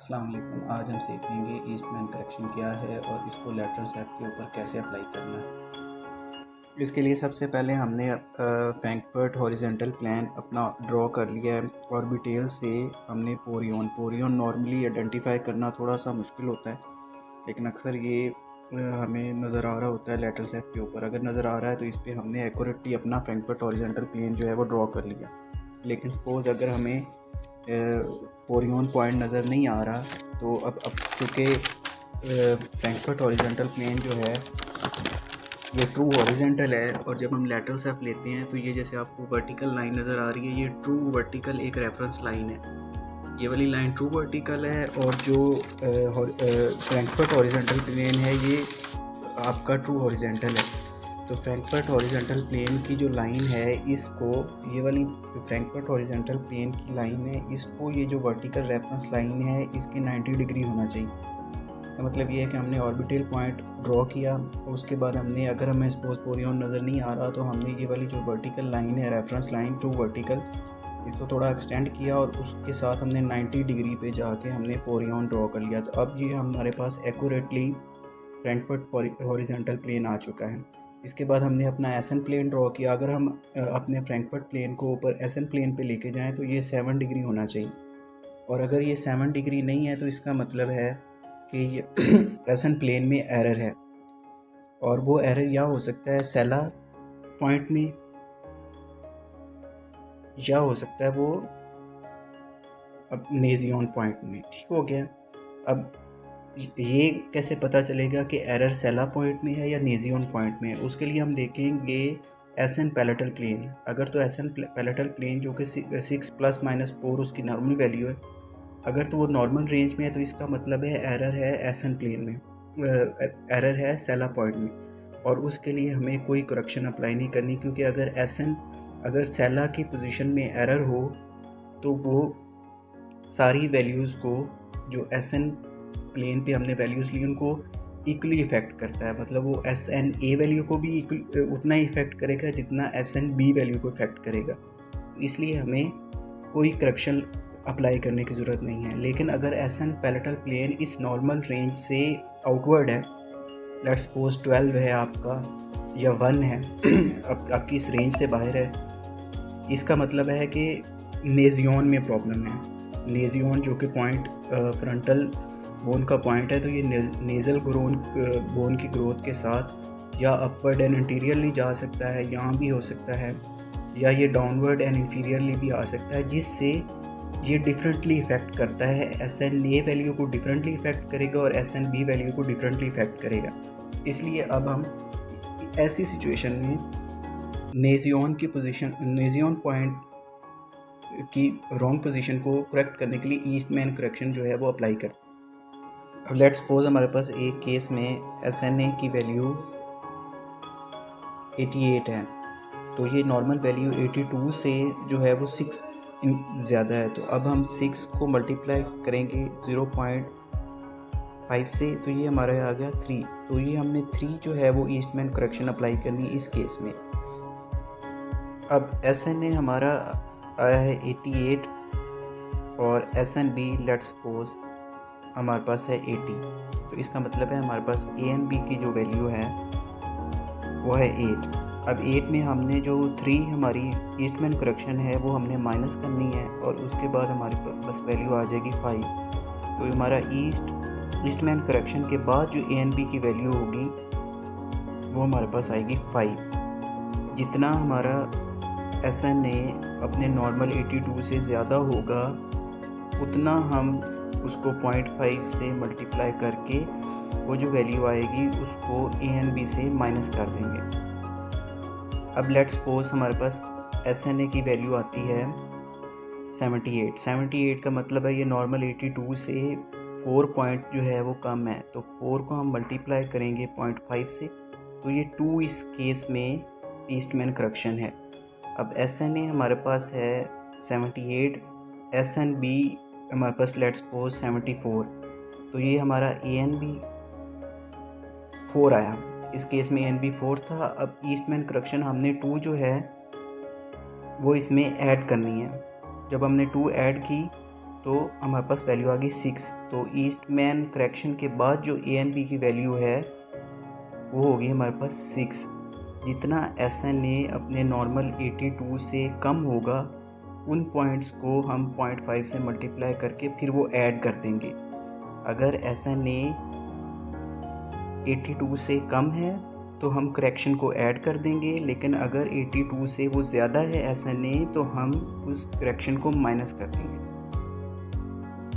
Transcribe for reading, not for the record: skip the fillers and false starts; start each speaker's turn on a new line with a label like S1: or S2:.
S1: अस्सलाम वालेकुम। आज हम सीखेंगे ईस्टमैन करेक्शन क्या है और इसको लेटरल सेप के ऊपर कैसे अप्लाई करना है। इसके लिए सबसे पहले हमने फ्रैंकफर्ट हॉरिजॉन्टल प्लान अपना ड्रॉ कर लिया है। ऑर्बिटल से हमने पोरियन नॉर्मली आइडेंटिफाई करना थोड़ा सा मुश्किल होता है, लेकिन अक्सर ये हमें नज़र आ रहा होता है लेटरल सेप के ऊपर। अगर नज़र आ रहा है तो इस पर हमने एक्यूरेटली अपना फ्रैंकफर्ट हॉरिजॉन्टल प्लेन जो है वो ड्रॉ कर लिया। लेकिन सपोज़ अगर हमें पोरियन पॉइंट नज़र नहीं आ रहा, तो अब चूँकि फ्रैंकफर्ट हॉरिजॉन्टल प्लेन जो है ये ट्रू हॉरिजॉन्टल है, और जब हम लेटरल सेप लेते हैं तो ये जैसे आपको वर्टिकल लाइन नज़र आ रही है, ये ट्रू वर्टिकल एक रेफरेंस लाइन है। ये वाली लाइन ट्रू वर्टिकल है, और जो फ्रैंकफर्ट हॉरिजॉन्टल प्लेन है ये आपका ट्रू हॉरिजॉन्टल है। तो फ्रैंकफर्ट हॉरिजॉन्टल प्लेन की जो लाइन है, इसको ये वाली जो फ्रैंकफर्ट हॉरिजॉन्टल प्लेन की लाइन है, इसको ये जो वर्टिकल रेफरेंस लाइन है इसके 90 डिग्री होना चाहिए। इसका मतलब ये है कि हमने ऑर्बिटल पॉइंट ड्रॉ किया, उसके बाद हमने, अगर हमें सपोज पोरियन नज़र नहीं आ रहा, तो हमने ये वाली जो वर्टिकल लाइन है, रेफरेंस लाइन ट्रू वर्टिकल, इसको थोड़ा एक्सटेंड किया और उसके साथ हमने 90 डिग्री पे जाके हमने पोरियन ड्रॉ कर लिया। तो अब ये हमारे पास एक्यूरेटली फ्रैंकफर्ट हॉरिजॉन्टल प्लेन आ चुका है। इसके बाद हमने अपना एसन प्लेन ड्रॉ किया। अगर हम अपने फ्रैंकफर्ट प्लेन को ऊपर एसन प्लेन पे लेके जाएं तो ये 7 डिग्री होना चाहिए, और अगर ये 7 डिग्री नहीं है तो इसका मतलब है कि ये एसन प्लेन में एरर है, और वो एरर या हो सकता है सेला पॉइंट में, या हो सकता है वो अब नेजियन पॉइंट में। ठीक हो गया। अब ये कैसे पता चलेगा कि एरर सेला पॉइंट में है या नेजियन पॉइंट में है? उसके लिए हम देखेंगे एसन पैलेटल प्लेन। अगर तो एसन पैलेटल प्लेन जो कि 6 ± 4 उसकी नॉर्मल वैल्यू है, अगर तो वो नॉर्मल रेंज में है तो इसका मतलब है एरर है एसन प्लेन में, एरर है सेला पॉइंट में, और उसके लिए हमें कोई करेक्शन अप्लाई नहीं करनी, क्योंकि अगर सेला की पोजीशन में एरर हो तो वो सारी वैल्यूज़ को जो एसन प्लेन पे हमने वैल्यूज़ ली उनको इक्वली इफ़ेक्ट करता है। मतलब वो एस एन ए वैल्यू को भी उतना ही इफ़ेक्ट करेगा जितना एस एन बी वैल्यू को इफ़ेक्ट करेगा। इसलिए हमें कोई करेक्शन अप्लाई करने की ज़रूरत नहीं है। लेकिन अगर एस एन पैलेटल प्लेन इस नॉर्मल रेंज से आउटवर्ड है, लेट्स सपोज 12 है आपका या 1 है आपकी इस रेंज से बाहर है, इसका मतलब है कि नेजियन में प्रॉब्लम है। नेजियन जो कि पॉइंट फ्रंटल बोन का पॉइंट है, तो ये नेज़ल बोन की ग्रोथ के साथ या अपवर्ड एंड इंटीरियरली जा सकता है, यहाँ भी हो सकता है, या ये डाउनवर्ड एंड इंफीरियरली भी आ सकता है, जिससे ये डिफरेंटली इफ़ेक्ट करता है। एस एन ए वैल्यू को डिफरेंटली इफ़ेक्ट करेगा और एस एन बी वैल्यू को डिफरेंटली इफ़ेक्ट करेगा। इसलिए अब हम ऐसी सिचुएशन में नेजियन पॉइंट की रॉन्ग पोजीशन को करेक्ट करने के लिए ईस्टमैन करेक्शन जो है वो अप्लाई करते हैं। अब लेट्स सपोज हमारे पास एक केस में एस एन ए की वैल्यू 88 है, तो ये नॉर्मल वैल्यू 82 से जो है वो 6 ज़्यादा है। तो अब हम 6 को मल्टीप्लाई करेंगे 0.5 से, तो ये हमारा आ गया 3। तो ये हमने 3 जो है वो ईस्टमैन करेक्शन अप्लाई करनी इस केस में। अब एस एन ए हमारा आया है 88 और S N B let's suppose हमारे पास है 80, तो इसका मतलब है हमारे पास ए एन बी की जो वैल्यू है वो है 8। अब 8 में हमने जो 3 हमारी ईस्टमैन करेक्शन है वो हमने माइनस करनी है, और उसके बाद हमारे पास वैल्यू आ जाएगी 5। तो हमारा ईस्टमैन करेक्शन के बाद जो ए एन बी की वैल्यू होगी वो हमारे पास आएगी 5। जितना हमारा एस एन ए अपने नॉर्मल 82 से ज़्यादा होगा, उतना हम उसको 0.5 से मल्टीप्लाई करके वो जो वैल्यू आएगी उसको ए एन बी से माइनस कर देंगे। अब लेट्स सपोज हमारे पास एस एन ए की वैल्यू आती है 78 का मतलब है ये नॉर्मल 82 से 4 पॉइंट जो है वो कम है, तो 4 को हम मल्टीप्लाई करेंगे 0.5 से, तो ये 2 इस केस में ईस्टमैन करेक्शन है। अब एस एन ए हमारे पास है 78, एस एन बी हमारे पास लेट्स सपोज 74, तो ये हमारा ए एन बी 4 आया। इस केस में ए एन बी 4 था। अब ईस्टमैन करेक्शन हमने 2 जो है वो इसमें ऐड करनी है। जब हमने 2 ऐड की तो हमारे पास वैल्यू आ गई 6। तो ईस्टमैन करेक्शन के बाद जो ए एंड बी की वैल्यू है वो होगी हमारे पास 6। जितना SNA अपने नॉर्मल 82 से कम होगा उन पॉइंट्स को हम 0.5 से मल्टीप्लाई करके फिर वो ऐड कर देंगे। अगर SNA 82 से कम है तो हम करेक्शन को ऐड कर देंगे, लेकिन अगर 82 से वो ज़्यादा है SNA तो हम उस करेक्शन को माइनस कर देंगे।